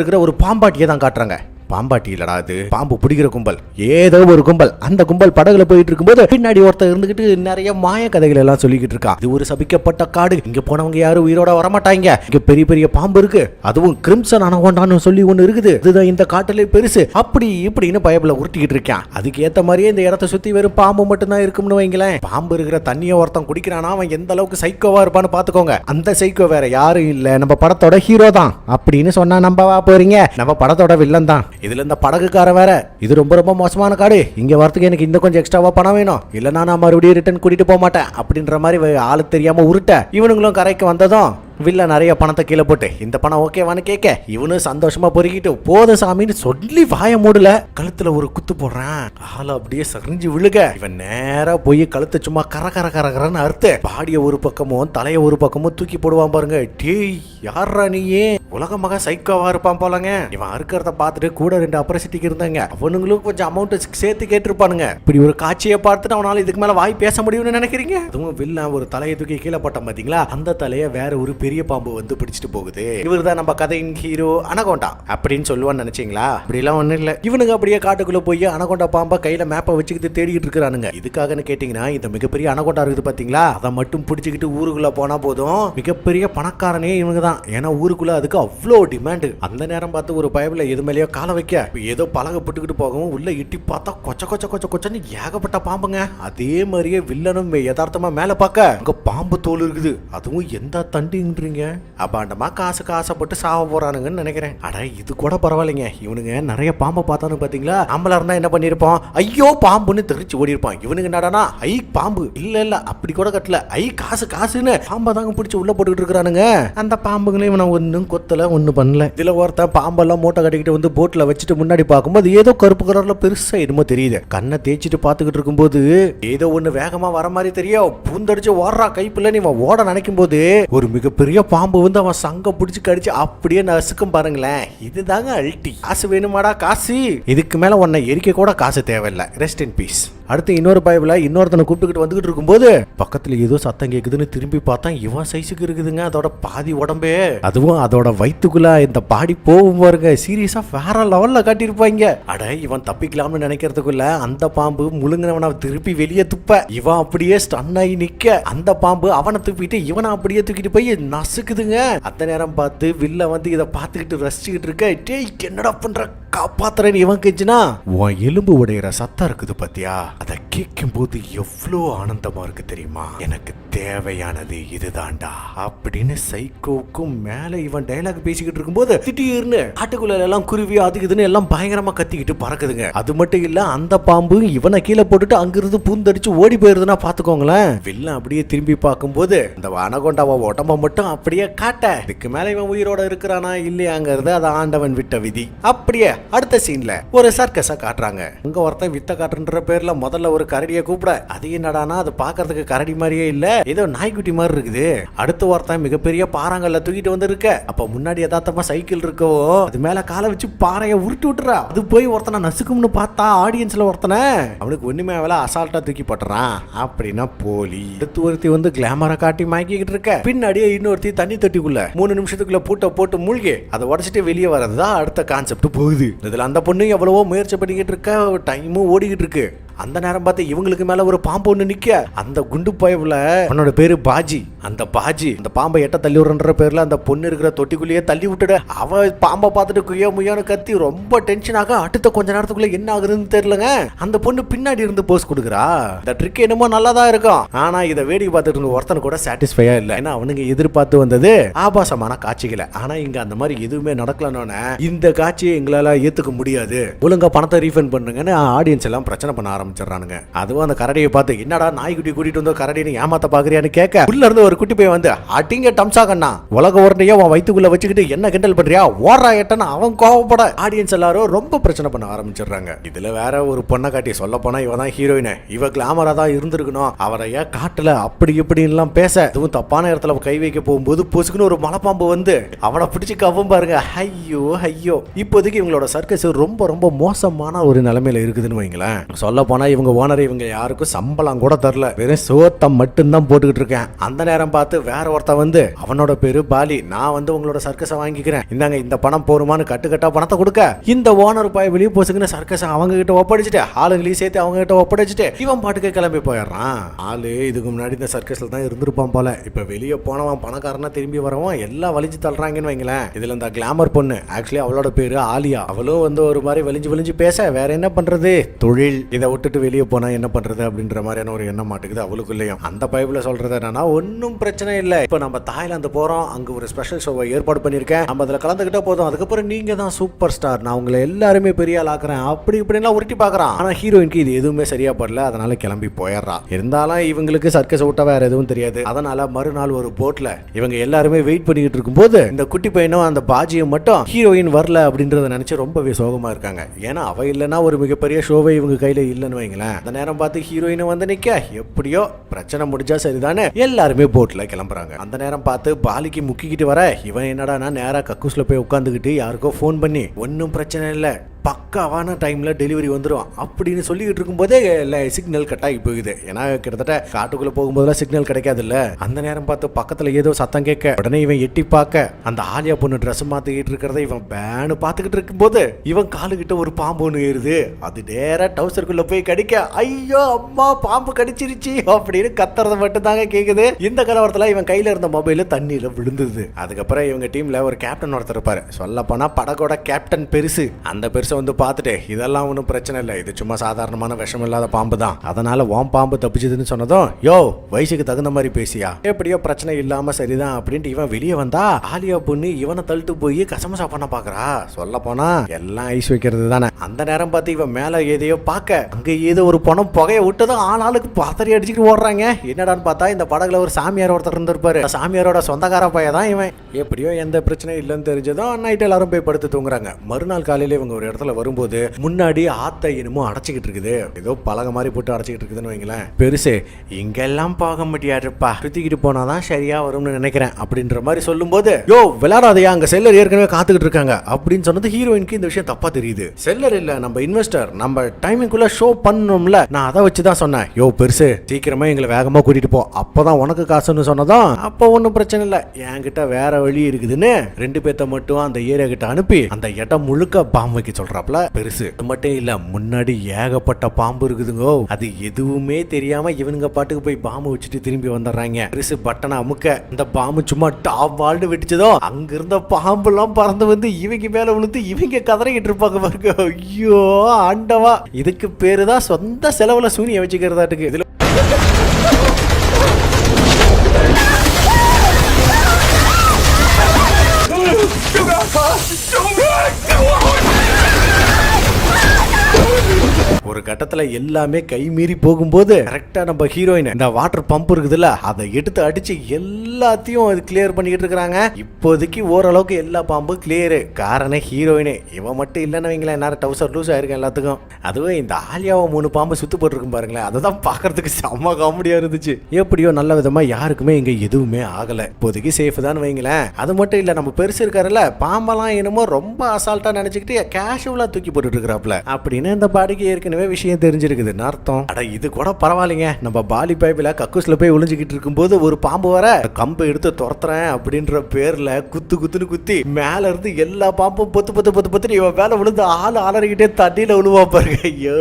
இருக்கிற ஒரு பாம்பாட்டியை தான் காட்டுறாங்க. பாம்பாட்டி இல்லடா, அது பாம்பு பிடிக்கிற கும்பல், ஏதோ ஒரு கும்பல். அந்த கும்பல் படகுல போயிட்டு இருக்கும்போது பின்னாடி ஒருத்தர் இருந்துகிட்டு நிறைய மாய கதைகள் எல்லாம் சொல்லிக்கிட்டு இருக்கா. இது ஒரு சபிக்கப்பட்ட காடு, இங்க போனவங்க யாரும் உயிரோட வரமாட்டாங்க, இங்க பெரிய பெரிய பாம்பு இருக்கு, அதுவும் கிரிம்சன் அனகோண்டான்னு சொல்லி ஒண்ணு இருக்குது, இதுதான் இந்த காட்டுல பெருசு, அப்படி இப்படின்னு பயபுல உருட்டிக்கிட்டு இருக்கான். அதுக்கு ஏத்த மாதிரியே இந்த இடத்த சுத்தி வெறும் பாம்பு மட்டும்தான் இருக்கும்னு வைங்களேன். பாம்பு இருக்கிற தண்ணியை ஒருத்தன் குடிக்கிறானா அவன் எந்த அளவுக்கு சைக்கோவா இருப்பான்னு பாத்துக்கோங்க. அந்த சைக்கோ வேற யாரும் இல்ல, நம்ம படத்தோட ஹீரோ தான் அப்படின்னு சொன்னா நம்பவா போறீங்க? நம்ம படத்தோட வில்லன் தான். இதுல இந்த படகுக்கார வேற, இது ரொம்ப ரொம்ப மோசமான காடு, இங்க வரதுக்கு எனக்கு இந்த கொஞ்சம் எக்ஸ்ட்ராவா பணம் வேணும், இல்லனா நான் மறுபடியும் ரிட்டர்ன் கூட்டிட்டு போக மாட்டேன் அப்படின்ற மாதிரி ஆளு தெரியாம உருட்ட இவனுங்களும் கரைக்கு வந்ததும் வில்ல நிறைய பணத்தை கீழே போட்டு இந்த பணம் ஓகேவான்னு கேட்க இவனு சந்தோஷமா பொறுக்கிட்டு போத சாமின்னு சொல்லி வாய மூடல கழுத்துல ஒரு குத்து போடுறான். ஆளு அப்படியே சரிஞ்சு விழுக இவன் நேரா போய் கழுத்தை சும்மா கரன்னு அறுத்து பாடிய ஒரு பக்கமும் தலைய ஒரு பக்கமும் தூக்கி போடுவான் பாருங்க. டேய் யாரா நீயே, உலக மகா சைக்கோவா இருப்பான் போலங்க. இவன் அறுக்கிறத பார்த்துட்டு கூட 2 அப்ரசிட்டிக்கு இருந்தாங்க, அவனுங்களும் கொஞ்சம் அமௌண்ட் சேர்த்து கேட்டிருப்பானுங்க. இப்படி ஒரு காட்சியை பார்த்துட்டு அவனால இதுக்கு மேல வாய் பேச முடியும்னு நினைக்கிறீங்க? அதுவும் வில்ல ஒரு தலையை தூக்கி கீழே போட்டான் பாத்தீங்களா, அந்த தலையை வேற ஒரு பெரிய பாம்பு வந்து பிடிச்சிட்டு போகுது. இவர் தான் நம்ம கதையின் ஹீரோ அனகோண்டா அப்படின்னு சொல்லுவான்னு நினைச்சீங்களா? அப்படிலாம் ஒண்ணு இல்ல. இவனுங்க அப்படியே காட்டுக்குள்ள போய் அனகோண்டா பாம்பை கையில மேப்பை வச்சுக்கிட்டு தேடிக்கிட்டு இருக்கிறானுங்க. இதுக்காகன்னு கேட்டீங்கன்னா இந்த மிகப்பெரிய அனகோண்டா இருக்குது பாத்தீங்களா, அதை மட்டும் பிடிச்சிக்கிட்டு ஊருக்குள்ள போனா போதும், மிகப்பெரிய பணக்காரனே இவங்க தான். ஏன்னா ஊருக்குள்ள அதுக்கு அவ்வளோ டிமாண்ட். அந்த நேரம் பார்த்து ஒரு பயபில் எது மேலேயோ காலை வைக்க ஏதோ பலகை புட்டுக்கிட்டு போகவும் உள்ள இட்டி பார்த்தா கொச்சன்னு ஏகப்பட்ட பாம்புங்க. அதே மாதிரியே வில்லனும் யதார்த்தமா மேல பார்க்க அங்க பாம்பு தோல் இருக்குது, அதுவும் எந்த தண்டின்றீங்க, அபாண்டமா காசுக்கு ஆசைப்பட்டு சாவ போறானுங்கன்னு நினைக்கிறேன். அட இது கூட பரவாயில்லைங்க, இவனுங்க நிறைய பாம்பை பார்த்தானு பாத்தீங்களா, நம்மளா இருந்தா என்ன பண்ணிருப்போம், ஐயோ பாம்புன்னு தெரிச்சு ஓடி இருப்பான். இவனுங்க என்னடானா ஐ பாம்பு இல்ல அப்படி கூட கட்டல, ஐ காசுன்னு பாம்பை தாங்க பிடிச்சி உள்ள போட்டுக்கிட்டு இருக்கிறானுங்க. அந்த பாம்புங்களையும் இவனை ஒன்னும் கொத்தல ஒன்னும் பண்ணல. இதுல ஒருத்தன் பாம்பெல்லாம் மூட்டை கட்டிக்கிட்டு வந்து போட்ல வச்சுட்டு முன்னாடி பார்க்கும்போது ஏதோ கருப்பு கலர்ல பெருசா என்னமோ தெரியுது. கண்ணை தேய்ச்சிட்டு பாத்துக்கிட்டு இருக்கும்போது ஏதோ ஒண்ணு வேகமா வர மாதிரி தெரியும், பூந்தடிச்சு ஓடுறா கைப்புல. நீ ஓட நினைக்கும் போது ஒரு மிகப்பெரிய பாம்பு வந்து அவன் சங்க பிடிச்சு கடிச்சு அப்படியே நசுக்கும் பாருங்களேன். இதுதாங்க அல்டி. காசு வேணுமாடா காசு, இதுக்கு மேல உன்னை எரிக்க கூட காசு தேவையில்லை, ரெஸ்ட் இன் பீஸ். அடுத்து இன்னொரு பயபில இன்னொருத்தனை கூப்பிட்டுக்கிட்டு வந்துகிட்டு இருக்கும்போது பக்கத்துல ஏதோ சத்தம் கேக்குதுன்னு திரும்பி பார்த்தா இவன் சைஸுக்கு இருக்குதுங்க அதோட பாதி உடம்பே. அதுவும் அதோட வயிற்றுக்குள்ள இந்த பாடி போகும் பாருங்க, சீரியஸா வேற லெவல்ல காட்டியிருப்பாங்க. அட இவன் தப்பிக்கலாம்னு நினைக்கிறதுக்குள்ள அந்த பாம்பு முழுங்கினவனை திருப்பி வெளியே துப்ப இவன் அப்படியே ஸ்டன் ஆகி நிக்க அந்த பாம்பு அவனை துப்பிட்டு இவனை அப்படியே தூக்கிட்டு போய் நசுக்குதுங்க. அந்த நேரம் பார்த்து வில்ல வந்து இதை பார்த்துக்கிட்டு ரசிச்சுக்கிட்டு இருக்க, டேய் என்னடா பண்ற காப்பாத்துறேன்னு இவன் கேச்சுனா உன் எலும்பு உடையிற சத்தம் இருக்குது பாத்தியா, அதை கேட்கும் போது எவ்வளோ ஆனந்தமா இருக்கு தெரியுமா, எனக்கு தேவையானது இதுதான்டா அப்படின்னு சைக்கோவுக்கும் மேல இவன் டைலாக் பேசிக்கிட்டு இருக்கும்போது திடீர்னு காட்டுக்குள்ள எல்லாம் குருவி அதுக்குதுன்னு எல்லாம் பயங்கரமா கத்திக்கிட்டு பறக்குதுங்க. அது மட்டும் இல்ல அந்த பாம்பு இவனை கீழே போட்டுட்டு அங்கிருந்து பூந்தடிச்சு ஓடி போயிருதுன்னா பாத்துக்கோங்களேன். வில்லன் அப்படியே திரும்பி பார்க்கும்போது இந்த அனகோண்டாவா உடம்ப மட்டும் அப்படியே காட்ட இதுக்கு மேல இவன் உயிரோட இருக்கிறானா இல்லையாங்கிறது அது ஆண்டவன் விட்ட விதி. அப்படியே அடுத்த சீன்ல ஒரு சர்க்கஸ காட்டுறாங்க. அங்க ஒருத்தன் வித்த காட்டுன்ற பேர்ல முதல்ல ஒரு கரடியை கூப்பிட, அது என்னடானா அது பாக்குறதுக்கு கரடி மாதிரியே இல்ல, ஏதோ நாய்க்குட்டி மாதிரி இருக்குது. அடுத்து ஒருத்தன் மிகப்பெரிய பாறாங்கல்ல தூக்கிட்டு வந்து இருக்க, அப்ப முன்னாடி யதார்த்தமா சைக்கிள் இருக்கோ அது மேல காலை வச்சு பாறைய உருட்டி விட்டுறா. அது போய் ஒருத்தனை நசுக்கும்னு பார்த்தா ஆடியன்ஸ்ல ஒருத்தனை அவனுக்கு ஒண்ணுமே வேலை அசால்ட்டா தூக்கி போட்டுறான். அப்படின்னா போலி. அடுத்து ஒருத்தி வந்து கிளாமரா காட்டி மாய்க்கிட்டு இருக்க, பின்னாடியே இன்னொருத்தி தண்ணி தொட்டிக்குள்ள 3 நிமிஷத்துக்குள்ள பூட்டை போட்டு மூழ்கி அதை உடச்சிட்டு வெளியே வரதுதான் அடுத்த கான்செப்ட் போகுது. இதுல அந்த பொண்ணு எவ்வளவோ முயற்சி பண்ணிக்கிட்டு இருக்க, டைமும் ஓடிக்கிட்டு இருக்கு. அந்த நேரம் பார்த்து இவங்களுக்கு மேல ஒரு பாம்பு ஒண்ணு நிக்க, அந்த குண்டு பயவுல அவனோட பேரு பாஜி. அந்த பாஜி அந்த பாம்பை எட்ட தள்ளி விடுற பேர்ல அந்த பொண்ணு இருக்கிற தொட்டிக்குள்ளேயே தள்ளி விட்டுட. அவ பாம்பை பார்த்துட்டு குய்யா முய்யான்னு கத்தி ரொம்ப டென்ஷன் ஆக அடுத்த கொஞ்ச நேரத்துக்குள்ள என்ன ஆகுதுன்னு தெரியலங்க. அந்த பொண்ணு பின்னாடி இருந்து போஸ் கொடுக்குறா. இந்த ட்ரிக் என்னமோ நல்லாதான் இருக்கும், ஆனா இதை வேடிக்கை பார்த்துட்டு இருந்த ஒருத்தன் கூட சாட்டிஸ்ஃபையா இல்ல. ஏன்னா அவனுங்க எதிர்பார்த்து வந்தது ஆபாசமான காட்சிகளை, ஆனா இங்க அந்த மாதிரி எதுவுமே நடக்கலன்னு இந்த காட்சியை எங்களால ஏத்துக்க முடியாது, ஒழுங்கா பணத்தை ரீஃபண்ட் பண்ணுங்கன்னு ஆடியன்ஸ் எல்லாம் பிரச்சனை பண்ண ஆரம்பிச்சானுங்க. அதுவும் அந்த கரடியை பார்த்து என்னடா நாய்க்குட்டி கூட்டிட்டு வந்து கரடியை ஏமாத்த பாக்குறியான்னு கேட்க உள்ள இருந்து ஒரு குட்டி போய் வந்து அட்டிங்க டம்சா கண்ணா உலக உரண்டையோ அவன் வயிற்றுக்குள்ள வச்சுக்கிட்டு என்ன கிண்டல் பண்றியா ஓடுறா ஏட்டன்னு அவன் கோவப்பட ஆடியன்ஸ் எல்லாரும் ரொம்ப பிரச்சனை பண்ண ஆரம்பிச்சிடுறாங்க. இதுல வேற ஒரு பொண்ணை காட்டி சொல்ல போனா இவ தான் ஹீரோயின், இவ கிளாமரா தான் இருந்திருக்கணும், அவரையா காட்டல அப்படி இப்படி எல்லாம் பேச இதுவும் தப்பான இடத்துல கை வைக்க போகும்போது பொசுக்குன்னு ஒரு மலைப்பாம்பு வந்து அவனை பிடிச்சு கவும் பாருங்க. ஐயோ ஐயோ, இப்போதைக்கு இவங்களோட சர்க்கஸ் ரொம்ப ரொம்ப மோசமான ஒரு நிலைமையில இருக்குதுன்னு வைங்களேன். சொல்ல போனா இவங்க ஓனர் இவங்க யாருக்கும் சம்பளம் கூட தரல, வெறும் சோத்தம் மட்டும்தான் போட்டுக்கிட்டு இருக்கேன். அந்த நேரம் நேரம் பார்த்து வேற ஒருத்த வந்து அவனோட பேரு பாலி, நான் வந்து உங்களோட சர்க்கஸை வாங்கிக்கிறேன், இந்தாங்க இந்த பணம் போருமான்னு கட்டுக்கட்டா பணத்தை கொடுக்க இந்த ஓனர் பாய் வெளியே போசுக்குன்னு சர்க்கஸை அவங்க கிட்ட ஒப்படைச்சிட்டு ஆளுங்களையும் சேர்த்து அவங்க கிட்ட ஒப்படைச்சிட்டு இவன் பாட்டுக்கு கிளம்பி போயிடுறான். ஆளு இதுக்கு முன்னாடி இந்த சர்க்கஸ்ல தான் இருந்திருப்பான் போல. இப்ப வெளியே போனவன் பணக்காரனா திரும்பி வரவன் எல்லாம் வலிஞ்சு தள்ளுறாங்கன்னு வைங்களேன். இதுல இந்த கிளாமர் பொண்ணு ஆக்சுவலி அவளோட பேரு ஆலியா, அவளும் வந்து ஒரு மாதிரி வலிஞ்சு பேச வேற என்ன பண்றது, தொழில் இதை விட்டுட்டு வெளியே போனா என்ன பண்றது அப்படின்ற மாதிரியான ஒரு எண்ணம் மாட்டுக்குது அவளுக்குள்ளேயும். அந்த பைபிள சொல்றது என்னன்னா ஒன்னும் பிரச்சனை இல்லை, இப்ப நம்ம தாய்லாந்து போறோம், அங்க ஒரு ஸ்பெஷல் ஷோவை ஏற்பாடு பண்ணிருக்கேன், நம்ம அதுல கலந்துக்கிட்ட போதும், அதுக்கப்புறம் நீங்க தான் சூப்பர் ஸ்டார், நான் உங்களை எல்லாருமே பெரிய ஆள் ஆக்குறேன் அப்படி இப்படிலாம் உருட்டி பாக்குறான். ஆனா ஹீரோயினுக்கு இது எதுவுமே சரியா படல, அதனால கிளம்பி போயிடுறா. இருந்தாலும் இவங்களுக்கு சர்க்கஸ் விட்டா வேற எதுவும் தெரியாது. அதனால மறுநாள் ஒரு போட்ல இவங்க எல்லாருமே வெயிட் பண்ணிட்டு இருக்கும் போது இந்த குட்டி பையனும் அந்த பாஜியும் மட்டும் ஹீரோயின் வரல அப்படின்றத நினைச்சு ரொம்பவே சோகமா இருக்காங்க. ஏன்னா அவ இல்லைன்னா ஒரு மிகப்பெரிய ஷோவை இவங்க கையில இல்லைன்னு வைங்களேன். அந்த நேரம் பார்த்து ஹீரோயின் வந்து நிக்க எப்படியோ பிரச்சனை முடிஞ்சா சரிதானே எல்லாருமே போட்ல கிளம்புறாங்க. அந்த நேரம் பார்த்து பாலிக்கு முக்கிக்கிட்டு வர இவன் என்னடா நேரா கக்கூஸ்ல போய் உட்காந்துக்கிட்டு யாருக்கோ போன் பண்ணி ஒன்னும் பிரச்சனை இல்லை பக்காவான டைம்ல டெலிவரி வந்துடும் அப்படின்னு சொல்லிக்கிட்டு இருக்கும்போதே சிக்னல் கட் ஆகி போகுது. ஏன்னா கிட்டத்தட்ட காட்டுக்குள்ள போகும்போதெல்லாம் சிக்னல் கிடைக்காது இல்ல. அந்த நேரம் பார்த்து பக்கத்துல ஏதோ சத்தம் கேட்க உடனே இவன் எட்டி பார்க்க அந்த ஆலியா பொண்ணு ட்ரெஸ் மாத்திக்கிட்டு இருக்கிறத இவன் பேனு பார்த்துக்கிட்டு இருக்கும் போது இவன் காலுகிட்ட ஒரு பாம்பு ஒன்று ஏறுது. அது நேரா டவுசருக்குள்ள போய் கடிக்க ஐயோ அம்மா பாம்பு கடிச்சிருச்சு அப்படின்னு கத்துறத மட்டும் தாங்க கேக்குது. இந்த கலவரத்துல இவன் கையில இருந்த மொபைல் தண்ணியில விழுந்தது. அதுக்கப்புறம் இவங்க டீம்ல ஒரு கேப்டன் ஒருத்தர் இருப்பாரு, சொல்ல போனா படகோட கேப்டன் பெருசு. அந்த பெருசு வந்து பார்த்துட்டு இதெல்லாம் ஒன்றும் பிரச்சனை இல்லை, இது சும்மா சாதாரணமான விஷம் இல்லாத பாம்பு தான், அதனால உன் பாம்பு தப்பிச்சதுன்னு சொன்னதும் யோ வயசுக்கு தகுந்த மாதிரி பேசியா, எப்படியோ பிரச்சனை இல்லாம சரிதான் அப்படின்ட்டு இவன் வெளியே வந்தா ஆலியா பொண்ணு இவனை தள்ளிட்டு போய் கசமசா பண்ண பாக்குறா. சொல்ல போனா எல்லாம் ஐஸ் வைக்கிறது தானே. அந்த நேரம் பார்த்து இவன் மேல எதையோ பார்க்க அங்க ஏதோ ஒரு பணம் புகைய விட்டதும் ஆளாளுக்கு பதறி அடிச்சுட்டு ஓடுறாங்க. என்னடான்னு பார்த்தா இந்த படகுல ஒரு சாமியார் ஒருத்தர் இருந்திருப்பாரு, சாமியாரோட சொந்தக்கார பையன் தான் இவன். எப்படியோ எந்த பிரச்சனையும் இல்லைன்னு தெரிஞ்சதும் நைட் எல்லாரும் போய் படுத்து தூங்குறாங்க. மறுநாள் காலையில இவங்க ஒரு இடத்துல வரும்போது முன்னாடி ஆத்த என்னமோ அடைச்சிக்கிட்டு இருக்குது, ஏதோ பலகை மாதிரி போட்டு அடைச்சிக்கிட்டு இருக்குதுன்னு வைங்களேன். பெருசு இங்கெல்லாம் போக முடியாதுப்பா, சுத்திக்கிட்டு போனாதான் சரியா வரும்னு நினைக்கிறேன் அப்படின்ற மாதிரி சொல்லும் போது யோ விளையாடாதையா அங்க செல்லர் ஏற்கனவே காத்துக்கிட்டு இருக்காங்க அப்படின்னு சொன்னது ஹீரோயினுக்கு இந்த விஷயம் தப்பா தெரியுது. செல்லர் இல்ல நம்ம இன்வெஸ்டர், நம்ம டைமிங்குள்ள ஷோ பண்ணணும்ல, நான் அதை வச்சுதான் சொன்னேன். யோ பெருசு சீக்கிரமா எங்களை வேகமா கூட்டிட்டு போ, அப்பதான் உனக்கு காசுன்னு சொன்னதும் அப்ப ஒன்னும் பிரச்சனை இல்ல, என்கிட்ட வேற வழி இருக்குதுன்னு 2 பேத்த மட்டும் அந்த ஏரியா கிட்ட அனுப்பி அந்த இடம் முழுக்க பாம்பு வைக்க சொல்றாப்ல பெருசு. அது மட்டும் இல்ல முன்னாடி ஏகப்பட்ட பாம்பு இருக்குதுங்கோ, அது எதுவுமே தெரியாம இவனுங்க பாட்டுக்கு போய் பாம்பு வச்சுட்டு திரும்பி வந்துடுறாங்க. பெருசு பட்டனை அமுக்க இந்த பாம்பு சும்மா டாப் வாழ்ந்து வெடிச்சதோ அங்க இருந்த பாம்பு எல்லாம் பறந்து வந்து இவங்க மேல விழுந்து இவங்க கதறிக்கிட்டு இருப்பாங்க பாருங்க. ஐயோ ஆண்டவா, இதுக்கு பேருதான் சொந்த செலவுல சூனிய வச்சுக்கிறதாட்டுக்கு. இதுல ஒரு கட்டத்துல எல்லாமே கை மீறி போகும்போது கரெக்டா நம்ம ஹீரோயின் இந்த வாட்டர் பம்ப் இருக்குதுல்ல அதை எடுத்து அடிச்சு எல்லாத்தையும் அது கிளியர் பண்ணிட்டு இருக்காங்க. இப்போதைக்கு ஓரளவுக்கு எல்லா பாம்பும் கிளியர். காரணம் ஹீரோயினே, இவன் மட்டும் இல்லைன்னு வைங்களேன் நேரம் டவுசர் லூஸ் ஆயிருக்கும் எல்லாத்துக்கும். அதுவே இந்த ஆலியாவை 3 பாம்பு சுத்து போட்டுருக்கும் பாருங்களேன், அததான் பாக்குறதுக்கு செம்ம காமெடியா இருந்துச்சு. எப்படியோ நல்ல விதமா யாருக்குமே இங்க எதுவுமே ஆகல, இப்போதைக்கு சேஃப் தான் வைங்களேன். அது மட்டும் இல்ல நம்ம பெருசு இருக்காருல்ல பாம்பெல்லாம் என்னமோ ரொம்ப அசால்ட்டா நினைச்சுக்கிட்டு கேஷுவலா தூக்கி போட்டுட்டு இருக்கிறாப்ல அப்படின்னு இந்த பாடிக்கு ஏற்கனவே விஷயம் தெரிஞ்சிருக்குதுன்னு அர்த்தம். அட இது கூட பரவாயில்லைங்க, நம்ம பாலி பைப்பில கக்கூஸ்ல போய் ஒளிஞ்சுக்கிட்டு இருக்கும்போது ஒரு பாம்பு வர கம்பை எடுத்து துரத்துறேன் அப்படின்ற பேர்ல குத்துன்னு குத்தி மேல இருந்து எல்லா பாம்பும் பொத்து இவன் மேல விழுந்து ஆளறிக்கிட்டே தண்ணியில விழுவா பாருங்க. ஐயோ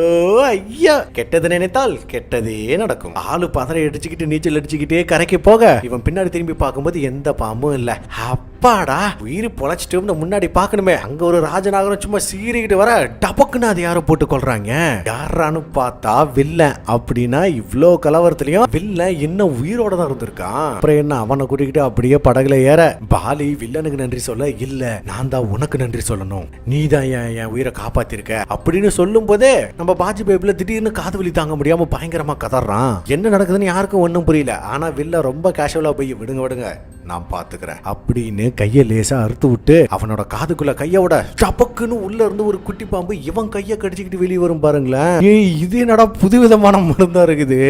ஐயா, கெட்டது நினைத்தால் கெட்டதே நடக்கும். ஆளு பதறை அடிச்சுக்கிட்டு நீச்சல் அடிச்சுக்கிட்டே கரைக்கு போக இவன் பின்னாடி திரும்பி பார்க்கும்போது எந்த பாம்பும் இல்ல. அப்பாடா உயிர் பொழைச்சிட்டோம்னு முன்னாடி பாக்கணுமே, அங்க ஒரு ராஜநாகரம் சும்மா சீறிக்கிட்டு வர டபக்குன்னு அது யாரோ போட்டு கொள்றாங்க. யாரானு பார்த்தா வில்லன். அப்படின்னா இவ்ளோ கலவரத்திலயும் வில்லன் இன்னும் உயிரோட தான் இருந்திருக்கான். அப்புறம் என்ன அவனை கூட்டிக்கிட்டு அப்படியே படகுல ஏற பாலி வில்லனுக்கு நன்றி சொல்ல, இல்ல நான் தான் உனக்கு நன்றி சொல்லணும், நீ தான் என் உயிரை காப்பாத்திருக்க அப்படின்னு சொல்லும் போதே நம்ம பாஜி பைப்ல திடீர்னு காது வலி தாங்க முடியாம பயங்கரமா கதறான். என்ன நடக்குதுன்னு யாருக்கும் ஒன்னும் புரியல. ஆனா வில்ல ரொம்ப கேஷுவலா போய் விடுங்க நான் பாத்துக்கிறேன் அப்படின்னு கைய லேசா அறுத்து விட்டு அவனோட காதுக்குள்ள கையோட சப்பக்குன்னு உள்ள இருந்து ஒரு குட்டி பாம்பு இவன் கைய கடிச்சுக்கிட்டு வெளியே வரும் பாருங்களேன். ஏய் இது என்னடா புதுவிதமான மருந்தா இருக்குது.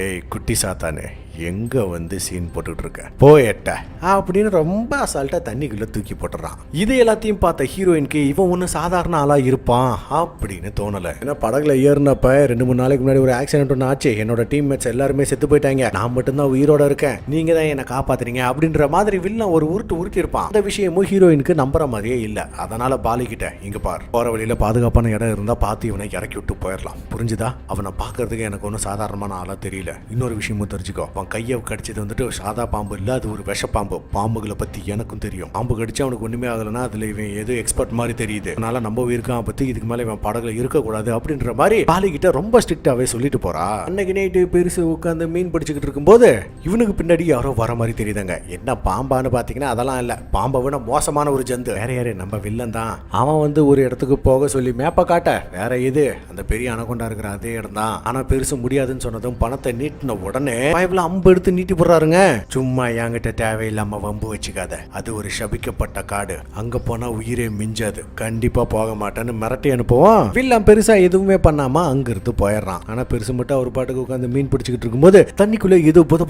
ஏய் குட்டி சாத்தானே, எங்க வந்து சீன் போட்டுட்டு இருக்க போயட்ட அப்படின்னு ரொம்ப அசால்ட்டா தண்ணிக்குள்ள தூக்கி போட்டுறான். இது எல்லாத்தையும் பார்த்த ஹீரோயினுக்கு இவன் ஒன்னும் சாதாரண ஆளா இருப்பான் அப்படின்னு தோணல. ஏன்னா படகுல ஏறினப்ப 2-3 நாளைக்கு முன்னாடி ஒரு ஆக்சிடென்ட் ஒன்று ஆச்சு, என்னோட டீம்மேட்ஸ் எல்லாருமே செத்து போயிட்டாங்க, நான் மட்டும்தான் உயிரோட இருக்கேன், நீங்க தான் என்ன காப்பாத்துறீங்க அப்படின்ற மாதிரி வில்லன் ஒரு உருட்டி இருப்பான். அந்த விஷயமும் ஹீரோயினுக்கு நம்புற மாதிரியே இல்ல. அதனால பாலி கிட்ட இங்க பார், போற வழியில பாதுகாப்பான இடம் இருந்தா பார்த்து இவனை இறக்கி விட்டு போயிடலாம், புரிஞ்சுதா? அவனை பாக்குறதுக்கு எனக்கு ஒன்றும் சாதாரணமான ஆளா தெரியல. இன்னொரு விஷயமும் தெரிஞ்சுக்கோ, அவன் கையை கடிச்சது வந்துட்டு சாதா பாம்பு இல்ல, அது ஒரு விஷப்பாம்பு. பாம்புகளை பத்தி எனக்கும் தெரியும். பாம்பு கடிச்சு அவனுக்கு ஒண்ணுமே ஆகலன்னா அதுல இவன் ஏதோ எக்ஸ்பர்ட் மாதிரி தெரியுது. அதனால நம்ம உயிருக்கான் பத்தி இதுக்கு மேல இவன் படகுல இருக்கக்கூடாது அப்படின்ற மாதிரி பாலி கிட்ட ரொம்ப ஸ்ட்ரிக்டாவே சொல்லிட்டு போறா. அன்னைக்கு நைட்டு பெருசு உட்காந்து மீன் பிடிச்சிக்கிட்டு இருக்கும்போது இவனுக்கு பின்னாடி யாரோ வர மாதிரி தெரியுதாங்க. என்ன பாம்பான்னு பாத்தீங்கன்னா அதெல்லாம் இல்ல, பாம்பை விட மோசமான ஒரு ஜந்து. வேற யாரு, நம்ம வில்லன் தான். அவன் வந்து ஒரு இடத்துக்கு போக சொல்லி மேப்ப காட்ட வேற இது அந்த பெரிய அணகொண்டா இருக்கிற அதே இடம் தான். ஆனா பெருசு முடியாதுன்னு சொன்னதும் பணத்தை நீட்டின உடனே பைப்ல அம்பு எடுத்து நீட்டி போடுறாருங்க. சும்மா என்கிட்ட தேவையில்லாம வம்பு வச்சுக்காத, அது ஒரு சபிக்கப்பட்ட காடு, அங்க போனா உயிரே மிஞ்சாது, கண்டிப்பா போக மாட்டேன்னு மிரட்டி அனுப்புவோம். வில்லன் பெருசா எதுவுமே பண்ணாம அங்க இருந்து போயிடுறான். ஆனா பெருசு மட்டும் ஒரு பாட்டுக்கு உட்காந்து மீன் பிடிச்சிக்கிட்டு இருக்கும்போது தண்ணிக்குள்ள ஏதோ புத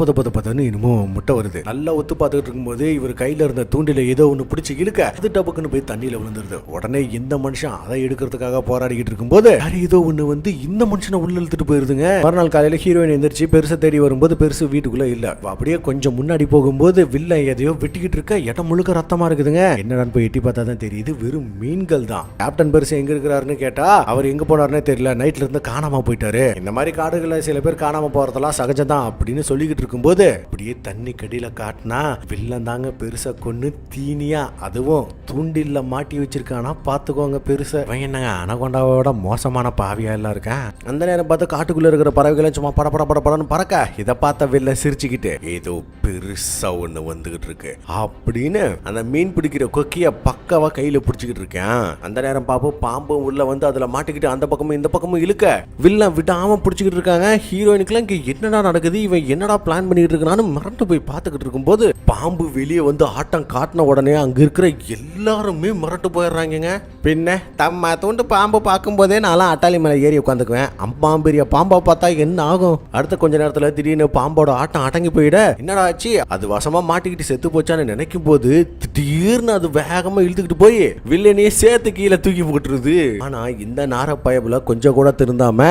இன்னமும் முட்டை வருது. நல்லா ஒத்து பார்த்துக்கிட்டு இருக்கும்போது இவர் கையில இருந்த தூண்டில ஏதோ ஒண்ணு பிடிச்சி இழுக்க அது டபக்குன்னு போய் தண்ணியில விழுந்துருது. உடனே இந்த மனுஷன் அதை எடுக்கிறதுக்காக போராடிக்கிட்டு இருக்கும்போது ஏதோ ஒண்ணு வந்து இந்த மனுஷனை உள்ள இழுத்துட்டு போயிருதுங்க. மறுநாள் காலையில ஹீரோயின் எந்திரிச்சு பெருசை தேடி வரும்போது பெருசு வீட்டுக்குள்ள இல்ல. அப்படியே கொஞ்சம் முன்னாடி போகும்போது வில்லன் எதையோ வெட்டிக்கிட்டு இருக்க, இடம் முழுக்க ரத்தமா இருக்குதுங்க. என்னடான்னு போய் எட்டி பார்த்தா தான் தெரியுது வெறும் மீன்கள் தான். கேப்டன் பெருசு எங்க இருக்கிறாருன்னு கேட்டா அவர் எங்க போனாருன்னே தெரியல, நைட்ல இருந்து காணாம போயிட்டாரு. இந்த மாதிரி காடுகளை சில பேர் காணாம போறதெல்லாம் சகஜம்தான் அப்படின்னு சொல்லிக்கிட்டு இருக்கும்போது அப்படியே தண்ணி கடியில காட்டினா வில்லன் தாங்க பெருசா கொன்னு தீனியா அதுவும் தூண்டில்ல மாட்டி வச்சிருக்கானா பாத்துக்கோங்க. பெருசா என்னங்க அனகொண்டாவோட மோசமான பாவியா எல்லாம் இருக்கேன். அந்த நேரம் பார்த்து காட்டுக்குள்ள இருக்கிற பறவைகளை சும்மா படன்னு பறக்க இதை பார்த்த வில்லன் சிரிச்சுக்கிட்டு ஏதோ பெருசா ஒண்ணு வந்துகிட்டு இருக்கு அப்படின்னு அந்த மீன் பிடிக்கிற கொக்கிய பக்கவா கையில பிடிச்சிக்கிட்டு இருக்கேன். அந்த நேரம் பாப்போம் பாம்பு உள்ள வந்து அதுல மாட்டிக்கிட்டு அந்த பக்கமும் இந்த பக்கமும் இழுக்க வில்லன் விடாம பிடிச்சிக்கிட்டு இருக்காங்க. ஹீரோயினுக்குலாம் இங்க என்னடா நடக்குது, இவன் என்னடா பிளான் பண்ணிட்டு இருக்கான்னு மறந்து போய் பார்த்துக்கிட்டு இருக்கும்போது பாம்பு வெளியே வந்து ஆட்டம் காட்டின உடனே அங்க இருக்கிற எல்லாருமே மிரட்டு போயிடுறாங்க. பின்ன தம்ம தூண்டு பாம்பு பார்க்கும் போதே நான்லாம் அட்டாளி மேல ஏறி உட்காந்துக்குவேன். அம்பாம்பெரிய பாம்பா பார்த்தா என்ன ஆகும்? அடுத்த கொஞ்ச நேரத்துல திடீர்னு பாம்போட ஆட்டம் அடங்கி போயிட என்னடா ஆச்சு, அது வசமா மாட்டிக்கிட்டு செத்து போச்சான்னு நினைக்கும் போது திடீர்னு அது வேகமா இழுத்துக்கிட்டு போய் வில்லனையே சேர்த்து கீழே தூக்கி போட்டுருது. ஆனா இந்த நார பயபுல கொஞ்சம் கூட திருந்தாம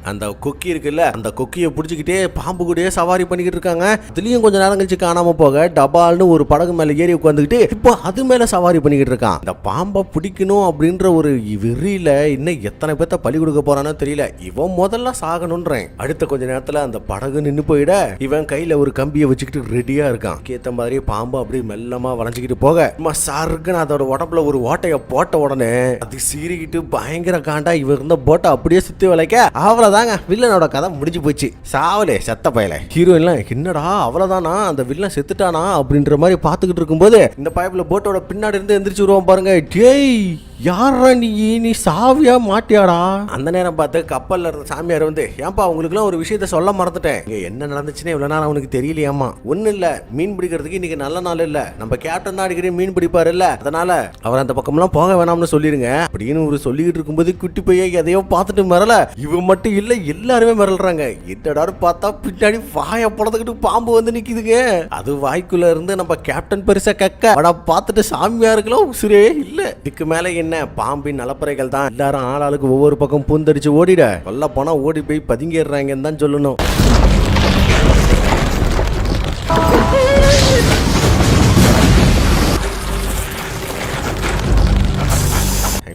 அந்த கொக்கி இருக்குல்ல அந்த கொக்கியை பிடிச்சிக்கிட்டே பாம்பு கூடயே சவாரி பண்ணிக்கிட்டு இருக்காங்க. அதுலயும் கொஞ்சம் நேரம் கழிச்சு காணாம போக டபால்னு ஒரு படகு மேல ஏறி உட்காந்துக்கிட்டு இப்போ அது மேல சவாரி பண்ணிக்கிட்டு இருக்கான். இந்த பாம்பை பிடிக்கணும் அப்படின்ற ஒரு வெறியில இன்னும் எத்தனை பேர்த்த பலி கொடுக்க போறானோ தெரியல. இவன் முதல்ல சாகணும்ன்றேன். அடுத்த கொஞ்ச நேரத்துல அந்த படகு நின்று போயிட இவன் கையில ஒரு கம்பியை வச்சுக்கிட்டு ரெடியா இருக்கான். ஏத்த மாதிரி பாம்பு அப்படியே மெல்லமா வளைஞ்சுக்கிட்டு போக சருக்குன்னு அதோட உடம்புல ஒரு ஓட்டைய போட்ட உடனே அது சீறிக்கிட்டு பயங்கர காண்டா இவன் இருந்த போட்டை அப்படியே சுத்தி வளைக்க அவ்வளவு வில்லனோட கதை முடிஞ்சு போச்சு. சாவலே செத்த பயல. ஹீரோயின்லாம் என்னடா அவ்வளவுதானா அந்த வில்லன் செத்துட்டானா அப்படின்ற மாதிரி பாத்துக்கிட்டு இருக்கும்போது இந்த பைப்ல போட்டோட பின்னாடி இருந்து எந்திரிச்சு வருவான் பாருங்க. டேய் யாரா நீ சாவியா மாட்டியாடா? அந்த நேரம் பார்த்து கப்பல்ல இருந்த சாமியார் வந்து ஏன்பா உங்களுக்குலாம் ஒரு விஷயத்த சொல்ல மறந்துட்டேன், இங்க என்ன நடந்துச்சுன்னு இவ்வளவு நாள் அவனுக்கு தெரியலையாமா. ஒண்ணு இல்ல, மீன் பிடிக்கிறதுக்கு இன்னைக்கு நல்ல நாள் இல்ல, நம்ம கேப்டன் தான் அடிக்கடி மீன் பிடிப்பாரு இல்ல, அதனால அவர் அந்த பக்கம்லாம் போக வேணாம்னு சொல்லிருங்க அப்படின்னு ஒரு சொல்லிக்கிட்டு இருக்கும்போது குட்டி பைய எதையோ பார்த்துட்டு மிரல. இவன் மட்டும் இல்ல எல்லாருமே மிரல்றாங்க. என்னடா பார்த்தா பின்னாடி வாய படத்துக்கிட்டு பாம்பு வந்து நிக்குதுங்க. அது வாய்க்குள்ள இருந்து நம்ம கேப்டன் பெருசா கக்க பார்த்துட்டு சாமியாருக்கெல்லாம் உசுரே இல்ல. இதுக்கு மேல என்ன பாம்பின் நலப்பறைகள் தான். எல்லாரும் ஆளாளுக்கு ஒவ்வொரு பக்கம் பூந்தடிச்சு ஓடிட கொல்ல போனா ஓடி போய் பதுங்கிடுறாங்கன்னு தான் சொல்லணும்.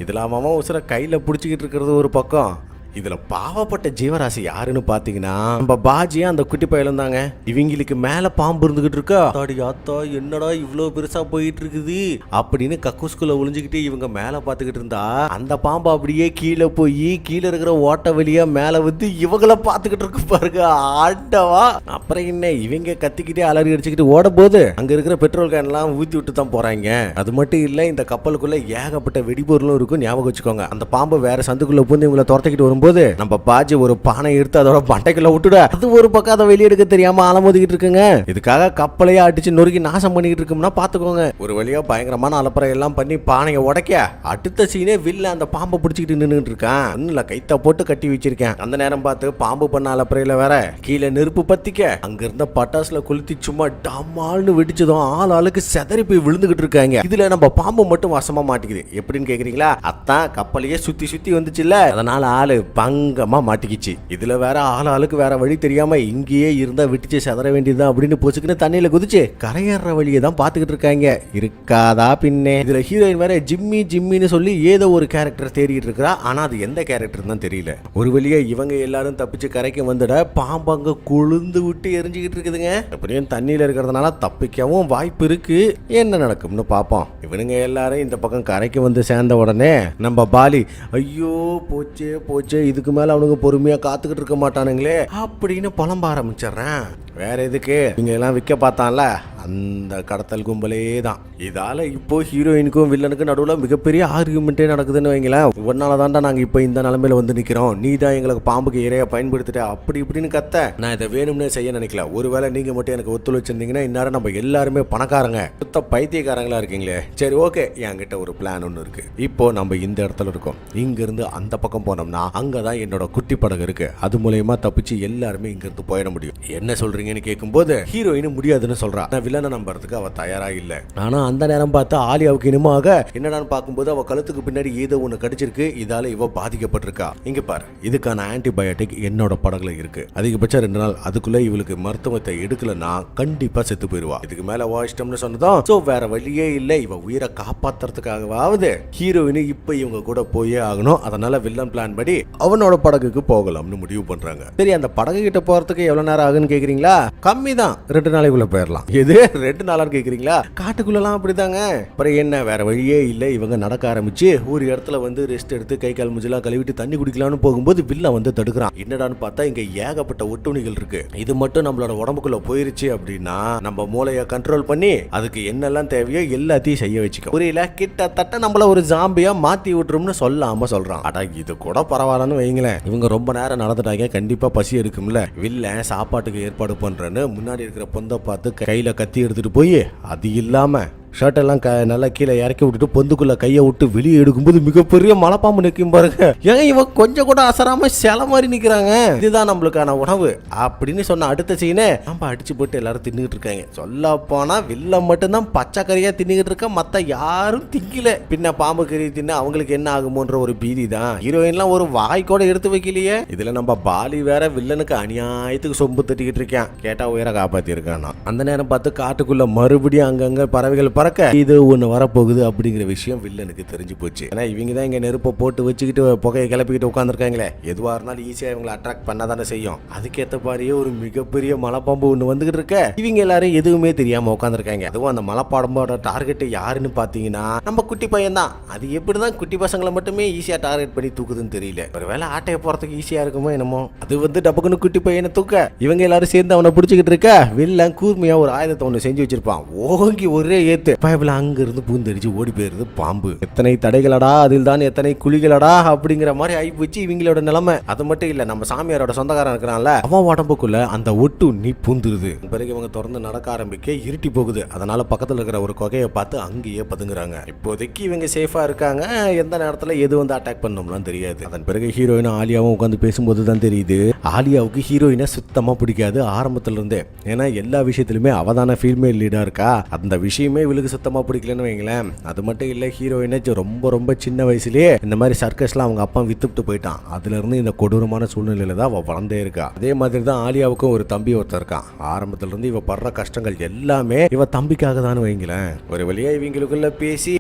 இதுல அவன் உசுர கையில புடிச்சுக்கிட்டு இருக்கிறது ஒரு பக்கம். இதுல பாவப்பட்ட ஜீவராசி யாருன்னு பாத்தீங்கன்னா நம்ம பாஜியா அந்த குட்டி பையலும் தாங்க. இவங்களுக்கு மேல பாம்பு இருந்துகிட்டு இருக்கா. ஆத்தா என்னடா இவ்வளவு பெருசா போயிட்டு இருக்குது அப்படின்னு கக்கூஸ்குள்ள ஒளிஞ்சுக்கிட்டு இவங்க மேல பாத்துக்கிட்டு இருந்தா அந்த பாம்பு அப்படியே கீழே போய் கீழே இருக்கிற ஓட்ட வழியா மேல வந்து இவங்கள பாத்துக்கிட்டு இருக்கு பாருங்க. ஆட்டவா அப்புறம் என்ன இவங்க கத்திக்கிட்டே அலறி அடிச்சுக்கிட்டு ஓட போது அங்க இருக்கிற பெட்ரோல் கேன் எல்லாம் ஊத்தி விட்டு தான் போறாங்க. அது மட்டும் இல்ல இந்த கப்பலுக்குள்ள ஏகப்பட்ட வெடிபொருளும் இருக்கும். ஞாபகம் வச்சுக்கோங்க. அந்த பாம்பு வேற சந்துக்குள்ள பூந்து இவங்களை துரத்திக்கிட்டு வரும் இருக்கும்போது நம்ம பாஜி ஒரு பானை எடுத்து அதோட பட்டைக்குள்ள விட்டுட அது ஒரு பக்கம் அதை வெளியே எடுக்க தெரியாம அலமோதிக்கிட்டு இருக்குங்க. இதுக்காக கப்பலையே அடிச்சு நொறுக்கி நாசம் பண்ணிக்கிட்டு இருக்கும்னா பாத்துக்கோங்க. ஒரு வழியா பயங்கரமான அலப்பறை எல்லாம் பண்ணி பானையை உடைக்க அடுத்த சீனே வில்ல அந்த பாம்பை பிடிச்சிக்கிட்டு நின்றுட்டு இருக்கான். ஒண்ணுல கைத்த போட்டு கட்டி வச்சிருக்கேன். அந்த நேரம் பார்த்து பாம்பு பண்ண அலப்பறையில வேற கீழே நெருப்பு பத்திக்க அங்க இருந்த பட்டாசுல கொளுத்தி சும்மா டமால்னு வெடிச்சதும் ஆளுக்கு செதறி போய் விழுந்துகிட்டு இருக்காங்க. இதுல நம்ம பாம்பு மட்டும் வசமா மாட்டிக்குது. எப்படின்னு கேக்குறீங்களா? அத்தான் கப்பலையே சுத்தி சுத்தி வந்துச்சுல்ல, அதனால ஆளு பங்கமா மாட்டிக்கிச்சு. இதுல வேற ஆளுக்கு வேற வழி தெரியாம இங்கேயே இருந்தா விட்டுச்சு செதற வேண்டியதுதான் அப்படின்னு போச்சுக்குன்னு தண்ணியில குதிச்சு கரையேற வழியை தான் பாத்துக்கிட்டு இருக்காங்க. இருக்காதா பின்னே. இதுல ஹீரோயின் வேற ஜிம்மி ஜிம்மின்னு சொல்லி ஏதோ ஒரு கேரக்டர் தேடிட்டு இருக்கா. ஆனா அது எந்த கேரக்டர் தான் தெரியல. ஒரு வழியா இவங்க எல்லாரும் தப்பிச்சு கரைக்கு வந்துட பாம்பங்க கொழுந்து விட்டு எரிஞ்சுக்கிட்டு இருக்குதுங்க. அப்படியும் தண்ணியில இருக்கிறதுனால தப்பிக்கவும் வாய்ப்பு இருக்கு. என்ன நடக்கும்னு பாப்போம். இவனுங்க எல்லாரும் இந்த பக்கம் கரைக்கு வந்து சேர்ந்த உடனே நம்ம பாலி ஐயோ போச்சே போச்சே இதுக்கு மேல அவனுங்க பொறுமையா காத்துக்கிட்டு இருக்க மாட்டானுங்களே அப்படின்னு புலம்ப ஆரம்பிச்சிடுறேன். வேற எதுக்கு இங்க எல்லாம் விற்க பார்த்தான்ல அந்த கடத்தல் கும்பலே தான். இதால இப்போ ஹீரோயினுக்கும் வில்லனுக்கும் நடுவில் மிகப்பெரிய ஆர்குமெண்ட்டே நடக்குதுன்னு வைங்களேன். ஒன்னால தான்டா நாங்க இப்போ இந்த நிலைமையில வந்து நிக்கிறோம், நீ தான் எங்களுக்கு பாம்புக்கு இறைய பயன்படுத்திட்ட அப்படி இப்படின்னு கத்த. நான் இதை வேணும்னே செய்ய நினைக்கல. ஒருவேளை நீங்க மட்டும் எனக்கு ஒத்துழைச்சிருந்தீங்கன்னா இந்நேரம் நம்ம எல்லாருமே பணக்காரங்க சுத்த பைத்தியக்காரங்களா இருக்கீங்களே. சரி ஓகே, என்கிட்ட ஒரு பிளான் ஒன்று இருக்கு. இப்போ நம்ம இந்த இடத்துல இருக்கோம். இங்க இருந்து அந்த பக்கம் போனோம்னா அங்கதான் என்னோட குட்டி படகு இருக்கு. அது மூலயமா தப்பிச்சு எல்லாருமே இங்க இருந்து போயிட முடியும். என்ன சொல்றீங்கன்னு கேட்கும்போது ஹீரோயின் முடியாதுன்னு சொல்றா. வில்லனை நம்புறதுக்கு அவ தயாரா இல்ல. ஆனா அந்த நேரம் பார்த்து ஆலியாவுக்கு இனிமாக என்னடான்னு பார்க்கும்போது அவ கழுத்துக்கு பின்னாடி ஏதோ ஒண்ணு கடிச்சிருக்கு. இதால இவ பாதிக்கப்பட்டிருக்கா. இங்க பாரு, இதுக்கான ஆன்டிபயோட்டிக் என்னோட படகுல இருக்கு. அதிகபட்சம் 2 நாள். அதுக்குள்ள இவளுக்கு மருத்துவத்தை எடுக்கலன்னா கண்டிப்பா செத்து போயிருவா. இதுக்கு மேல வாஷ்டம்னு சொன்னதும் சோ வேற வழியே இல்ல. இவ உயிரை காப்பாத்துறதுக்காகவாவது ஹீரோயின் இப்ப இவங்க கூட போயே ஆகணும். அதனால வில்லன் பிளான் படி அவனோட படகுக்கு போகலாம்னு முடிவு பண்றாங்க. சரி, அந்த படகு கிட்ட போறதுக்கு எவ்வளவு நேரம் ஆகுன்னு கேக்குறீங்களா? கம்மி தான், 2 நாளைக்குள்ள போயிடலாம். எது 2 நாளான்னு கேக்குறீங்களா? காட்டுக்குள்ளலாம் அப்படிதாங்க. அப்புறம் என்ன, வேற வழியே இல்லை. இவங்க நடக்க ஆரம்பிச்சு ஒரு இடத்துல வந்து ரெஸ்ட் எடுத்து கை கால் மூஞ்செல்லாம் கழுவிட்டு தண்ணி குடிக்கலாம்னு போகும்போது வில்ல வந்து தடுக்கிறான். என்னடான்னு பார்த்தா இங்க ஏகப்பட்ட ஒட்டுணிகள் இருக்கு. இது மட்டும் நம்மளோட உடம்புக்குள்ள போயிருச்சு அப்படின்னா நம்ம மூளையை கண்ட்ரோல் பண்ணி அதுக்கு என்னெல்லாம் தேவையோ எல்லாத்தையும் செய்ய வச்சுக்க. புரியல, கிட்டத்தட்ட நம்மள ஒரு ஜாம்பியா மாத்தி விட்டுரும்னு சொல்லாம சொல்றான். அடா இது கூட பரவாயில்லன்னு வைங்களேன். இவங்க ரொம்ப நேரம் நடந்துட்டாங்க, கண்டிப்பா பசி இருக்கும்ல. வில்ல சாப்பாட்டுக்கு ஏற்பாடு பண்றேன்னு முன்னாடி இருக்கிற பொந்த பார்த்து கையில கத்தி எடுத்துட்டு போய் அது இல்லாம ஷர்ட் எல்லாம் நல்லா கீழே இறக்கி விட்டுட்டு பொந்துக்குள்ள கையை விட்டு வெளியே எடுக்கும்போது மிகப்பெரிய மலைப்பாம்பு நிற்கும் பாருங்க. ஏன் இவன் கொஞ்சம் கூட அசராம சில மாதிரி நிக்கிறாங்க. இதுதான் நம்மளுக்கான உணவு அப்படின்னு சொன்ன அடுத்த சீனே நம்ம அடிச்சு போட்டு எல்லாரும் தின்னுட்டு இருக்காங்க. சொல்ல போனா வில்ல மட்டும்தான் பச்சை கறியா தின்னுகிட்டு இருக்க, மத்த யாரும் திங்கல. பின்ன பாம்பு கறி தின்னு அவங்களுக்கு என்ன ஆகுமோன்ற ஒரு பீதி தான். ஹீரோயின்லாம் ஒரு வாய் கூட எடுத்து வைக்கலையே. இதுல நம்ம பாலி வேற வில்லனுக்கு அநியாயத்துக்கு சொம்பு தட்டிக்கிட்டு இருக்கேன். கேட்டா உயிரை காப்பாத்தி இருக்கானா. அந்த நேரம் பார்த்து காட்டுக்குள்ள மறுபடியும் அங்கங்க பறவைகள் பறக்க இது ஒண்ணு வரப்போகுது அப்படிங்கிற விஷயம் வில்லனுக்கு தெரிஞ்சு போச்சு. ஏன்னா இவங்க தான் இங்க நெருப்பை போட்டு வச்சுக்கிட்டு புகையை கிளப்பிக்கிட்டு உட்காந்துருக்காங்களே. எதுவா இருந்தாலும் ஈஸியா இவங்களை அட்ராக்ட் பண்ணாதானே செய்யும். அதுக்கேற்ற மாதிரியே ஒரு மிகப்பெரிய மலைப்பாம்பு ஒண்ணு வந்துகிட்டு இருக்க. இவங்க எல்லாரும் எதுவுமே தெரியாம உட்காந்துருக்காங்க. அதுவும் அந்த மலைப்பாம்போட டார்கெட் யாருன்னு பாத்தீங்கன்னா நம்ம குட்டி பையன் தான். அது எப்படிதான் குட்டி பசங்களை மட்டுமே ஈஸியா டார்கெட் பண்ணி தூக்குதுன்னு தெரியல. ஒருவேளை ஆட்டையை போறதுக்கு ஈஸியா இருக்குமோ என்னமோ. அது வந்து டப்புக்குன்னு குட்டி பையனை தூக்க இவங்க எல்லாரும் சேர்ந்து அவனை பிடிச்சிக்கிட்டு இருக்க. வில்லன் கூர்மையா ஒரு ஆயுதத்தை ஒண்ணு செஞ்சு வச்சிருப்பான். ஓங்கி ஒரே ஏத்து பயபில் அங்க இருந்து பூந்தரிச்சு ஓடி போயிருது பாம்பு. எத்தனை தடைகளடா, அதில் தான் எத்தனை குழிகளடா அப்படிங்கிற மாதிரி ஆகி போச்சு இவங்களோட நிலைமை. அது மட்டும் இல்ல, நம்ம சாமியாரோட சொந்தக்காரன் இருக்கிறான்ல, அவன் உடம்புக்குள்ள அந்த ஒட்டு நீ பூந்துருது. பிறகு இவங்க தொடர்ந்து நடக்க ஆரம்பிக்க இருட்டி போகுது. அதனால பக்கத்துல இருக்கிற ஒரு கொகையை பார்த்து அங்கேயே பதுங்குறாங்க. இப்போதைக்கு இவங்க சேஃபா இருக்காங்க. எந்த நேரத்துல எது வந்து அட்டாக் பண்ணோம்லாம் தெரியாது. அதன் பிறகு ஹீரோயின் ஆலியாவும் உட்காந்து பேசும்போது தான் தெரியுது ஆலியாவுக்கு ஹீரோயினை சுத்தமா பிடிக்காது ஆரம்பத்துல இருந்தே. ஏன்னா எல்லா விஷயத்திலுமே அவதான ஃபீமேல் லீடா இருக்கா. அந்த விஷயமே இவளுக்கு சுத்தமா பிடிக்கலன்னு வைங்களேன். அது மட்டும் இல்ல, ஹீரோயினை ரொம்ப சின்ன வயசுலயே இந்த மாதிரி சர்க்கஸ்லாம் அவங்க அப்பா வித்துட்டு போயிட்டான். அதுல இருந்து இந்த கொடூரமான சூழ்நிலையில தான் அவ வளர்ந்தே இருக்கா. அதே மாதிரி தான் ஆலியாவுக்கும் ஒரு தம்பி ஒருத்தர் இருக்கான். ஆரம்பத்துல இருந்து இவ படுற கஷ்டங்கள் எல்லாமே இவ தம்பிக்காக தான் வைங்களேன். ஒரு வழியா இவங்களுக்குள்ள பேசி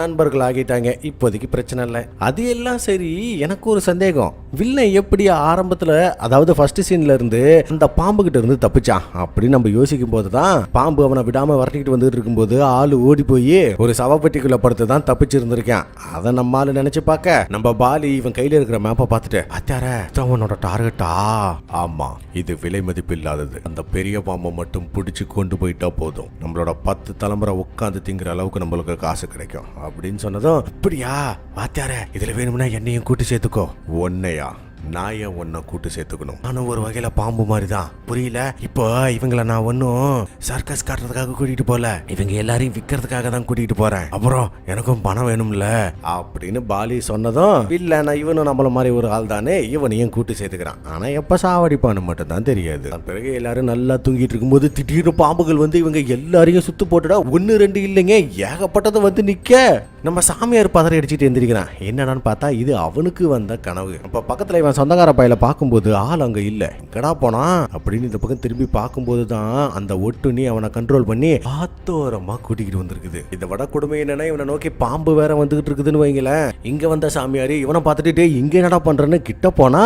நண்பர்கள் ஆகிட்டாங்க. இப்போதைக்கு பிரச்சனை இல்லை. அது எல்லாம் சரி, எனக்கு ஒரு சந்தேகம். வில்லன் எப்படி ஆரம்பத்துல, அதாவது ஃபர்ஸ்ட் சீன்ல இருந்து அந்த பாம்பு கிட்ட இருந்து தப்பிச்சான் அப்படின்னு நம்ம யோசிக்கும் போதுதான் பாம்பு அவனை விடாம வரட்டிக்கிட்டு வந்துட்டு இருக்கும்போது ஆளு ஓடி போய் ஒரு சவப்பெட்டிக்குள்ள படுத்து தான் தப்பிச்சு இருந்திருக்கான். அதை நம்ம ஆளு நினைச்சு பார்க்க நம்ம பாலி இவன் கையில இருக்கிற மேப்பை பார்த்துட்டு அத்தார அவனோட டார்கெட்டா? ஆமா, இது விலை மதிப்பு இல்லாதது. அந்த பெரிய பாம்பை மட்டும் பிடிச்சு கொண்டு போயிட்டா போதும், நம்மளோட 10 தலைமுறை உட்காந்து திங்கிற அளவுக்கு நம்மளுக்கு காசு கிடைக்கும் அப்படின்னு சொன்னதும், அப்படியா வாத்தியார, இதுல வேணும்னா என்னையும் கூட்டி சேர்த்துக்கோ. ஒன்னையா நான் ஏன் உன்னை கூட்டு சேர்த்துக்கணும்? நானும் ஒரு வகையில பாம்பு மாதிரி தான், புரியல? இப்போ இவங்களை நான் ஒன்னும் சர்க்கஸ் காட்டுறதுக்காக கூட்டிட்டு போல, இவங்க எல்லாரையும் விற்கிறதுக்காக தான் கூட்டிட்டு போறேன். அப்புறம் எனக்கும் பணம் வேணும்ல அப்படின்னு பாலி சொன்னதும், இல்ல நான் இவனும் நம்மள மாதிரி ஒரு ஆள் தானே, இவனையும் கூட்டு சேர்த்துக்கிறான். ஆனா எப்ப சாவடிப்பான்னு மட்டும் தான் தெரியாது. பிறகு எல்லாரும் நல்லா தூங்கிட்டு இருக்கும்போது திடீர்னு பாம்புகள் வந்து இவங்க எல்லாரையும் சுத்து போட்டுடா. 1 2 இல்லைங்க, ஏகப்பட்டதை வந்து நிக்க நம்ம சாமியார் பதறி அடிச்சுட்டு எந்திரிக்கிறான். என்னடான்னு பார்த்தா இது அவனுக்கு வந்த கனவு. அப்ப பக்கத்துல இவன் சொந்தக்கார பையில பார்க்கும்போது ஆள் அங்க இல்ல, எங்கடா போனா அப்படின்னு இந்த பக்கம் திரும்பி பார்க்கும்போது தான் அந்த ஒட்டுண்ணி அவனை கண்ட்ரோல் பண்ணி ஆத்தோரமா கூட்டிக்கிட்டு வந்திருக்குது. இதை விட கொடுமை என்னன்னா, இவனை நோக்கி பாம்பு வேற வந்துகிட்டு இருக்குதுன்னு வைங்களேன். இங்க வந்த சாமியாரி இவனை பார்த்துட்டு இங்க என்னடா பண்றன்னு கிட்ட போனா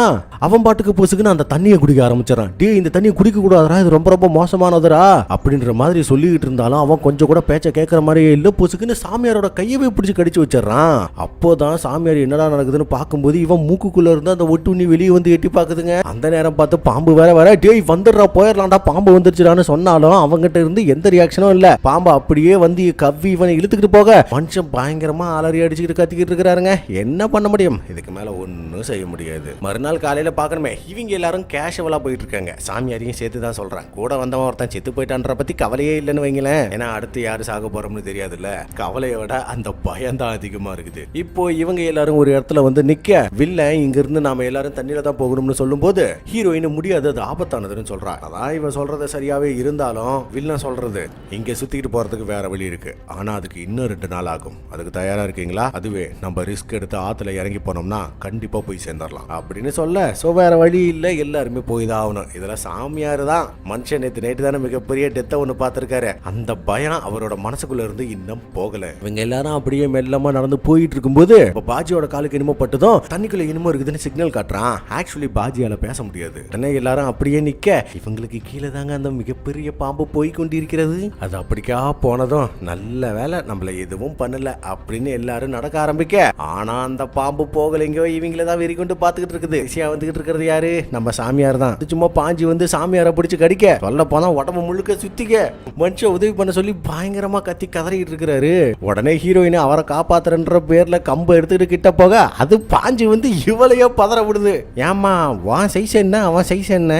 அவன் பாட்டுக்கு பொசுக்குன்னு அந்த தண்ணியை குடிக்க ஆரம்பிச்சிடறான். டே இந்த தண்ணியை குடிக்க கூடாதுரா, இது ரொம்ப ரொம்ப மோசமானதுரா அப்படின்ற மாதிரி சொல்லிக்கிட்டு இருந்தாலும் அவன் கொஞ்சம் கூட பேச்ச கேட்கற மாதிரியே இல்ல. பொசுக்குன்னு சாமியாரோட கையவே பிடிச்சி கடிச்சு வச்சிடறான். அப்போதான் சாமியார் என்னடா நடக்குதுன்னு பார்க்கும்போது இவன் மூக்குக்குள்ள இருந்து அந்த ஒட்டுண்ணி வெளியே வந்து எட்டி பாக்குதுங்க. அந்த நேரம் பார்த்து பாம்பு வேற டேய் வந்துடுறா போயிடலாம்டா பாம்பு வந்துருச்சுடான்னு சொன்னாலும் அவங்ககிட்ட இருந்து எந்த ரியாக்ஷனும் இல்ல. பாம்பு அப்படியே வந்து கவ்வி இவனை இழுத்துக்கிட்டு போக மனுஷன் பயங்கரமா அலறி அடிச்சுக்கிட்டு கத்திக்கிட்டு இருக்கிறாருங்க. என்ன பண்ண முடியும்? இதுக்கு மேல ஒன்னும் செய்ய முடியாது. மறுநாள் காலையில பாக்கணுமே, இவங்க எல்லாரும் கேஷுவலா போயிட்டு இருக்காங்க. சாமியாரையும் சேர்த்து தான் சொல்றேன். கூட வந்தவன் ஒருத்தன் செத்து போயிட்டான்ற பத்தி கவலையே இல்லைன்னு வைங்களேன். ஏன்னா அடுத்து யாரு சாக போறோம்னு தெரியாதுல்ல. கவலையை விட அந்த பயம் தான் அதிகமா இருக்குது. இப்போ இவங்க எல்லாரும் ஒரு இடத்துல வந்து நிக்க, வில்லன் இங்க இருந்து நாம எல்லாரும் தண்ணியில தான் போகணும்னு சொல்லும் போது ஹீரோயின் முடியாது, அது ஆபத்தானதுன்னு சொல்றா. அதான் இவன் சொல்றது சரியாவே இருந்தாலும் வில்லன் சொல்றது இங்க சுத்திக்கிட்டு போறதுக்கு வேற வழி இருக்கு, ஆனா அதுக்கு இன்னும் 2 நாள் ஆகும். அதுக்கு தயாரா இருக்கீங்களா? அதுவே நம்ம ரிஸ்க் எடுத்து ஆத்துல இறங்கி போனோம்னா கண்டிப்பா போய் சேர்ந்துடலாம் அப்படின்னு சொல்ல, சோ வேற வழி இல்ல, எல்லாருமே போய் தான் ஆகணும். இதெல்லாம் சாமியாரு தான். மனுஷன் நேற்று தானே மிகப்பெரிய டெத்த ஒண்ணு பார்த்திருக்காரு. அந்த பயம் அவரோட மனசுக்குள்ள இருந்து இன்னும் போகல. இவங்க எல்லாரும் அப்படியே மெல்லமா நடந்து போயிட்டு இருக்கும்போது பாஜியோட காலுக்கு இனிமோ பட்டதும் தண்ணிக்குள்ள இனிமோ இருக்குதுன்னு சிக்னல் காட்டுறான். ஆக்சுவலி பாஜியால பேச முடியாது. எல்லாரும் அப்படியே நிக்க, இவங்களுக்கு கீழே தாங்க அந்த மிகப்பெரிய பாம்பு போய் கொண்டிருக்கிறது. அது அப்படிக்கா போனதும் நல்ல வேலை நம்மள எதுவும் பண்ணல அப்படின்னு எல்லாரும் நடக்க ஆரம்பிக்க, ஆனா அந்த பாம்பு போகலைங்கோ, இவங்கள தான் வெறி கொண்டு பாத்துக்கிட்டு இருக்குது. வந்துகிட்டு இருக்கிறது யாரு? நம்ம சாமியார் தான். சும்மா பாஞ்சி வந்து சாமியாரை பிடிச்சு கடிக்க, சொல்ல போனா உடம்பு முழுக்க சுத்திக்க மனுஷன் உதவி பண்ண சொல்லி பயங்கரமா கத்தி கதறிட்டு இருக்கிறாரு. உடனே ஹீரோயின் அவரை காப்பாத்துறன்ற பேர்ல கம்பு எடுத்துக்கிட்டு கிட்ட போக, அது பாஞ்சி வந்து இவளையோ பதற விடுது. ஏமா வான் சைஸ் என்ன, அவன் சைஸ் என்ன?